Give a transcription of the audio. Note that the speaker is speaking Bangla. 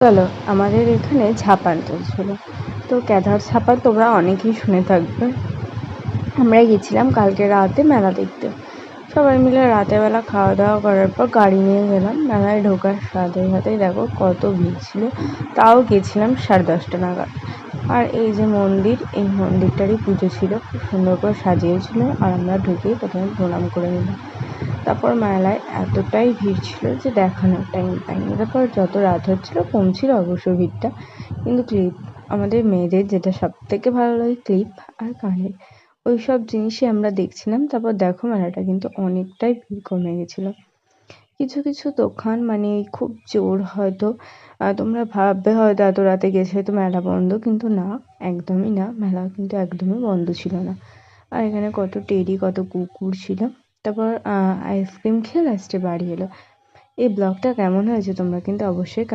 চলো, আমাদের এখানে ঝাপান চলছিল। তো ক্যাথার ঝাপান তোমরা অনেকেই শুনে থাকবে। আমরা গেছিলাম কালকে রাতে মেলা দেখতে। সবাই মিলে রাতের বেলা খাওয়া দাওয়া করার পর গাড়ি নিয়ে গেলাম। মেলায় ঢোকার সাথে সাথেই দেখো কত ভিড় ছিল। তাও গেছিলাম 10:30 নাগাদ। আর এই যে মন্দির, এই মন্দিরটারই পুজো ছিল, খুব সুন্দর করে সাজিয়েছিল। আর আমরা ঢুকেই প্রথমে প্রণাম করে নিলাম। তারপর মেলায় এতটাই ভিড় ছিল যে দেখানোর টাইম পাইনি। তারপর যত রাত হচ্ছিল কমছিল অবশ্য ভিড়টা, কিন্তু ক্লিপ, আমাদের মেয়েদের যেটা সব থেকে ভালো লাগে ক্লিপ আর কানের, ওই সব জিনিসই আমরা দেখছিলাম। তারপর দেখো মেলাটা কিন্তু অনেকটাই ভিড় কমে গেছিলো। কিছু কিছু দোকান মানে খুব জোর হয়তো তোমরা ভাববে হয়তো এত রাতে গেছে হয়তো মেলা বন্ধ, কিন্তু না, একদমই না, মেলা কিন্তু একদমই বন্ধ ছিল না। আর এখানে কত টেডি, কত কুকুর ছিল। তারপর আইসক্রিম খেয়ে লাস্টে বাড়ি এলো। এই ব্লগটা কেমন হয়েছে তোমরা কিন্তু অবশ্যই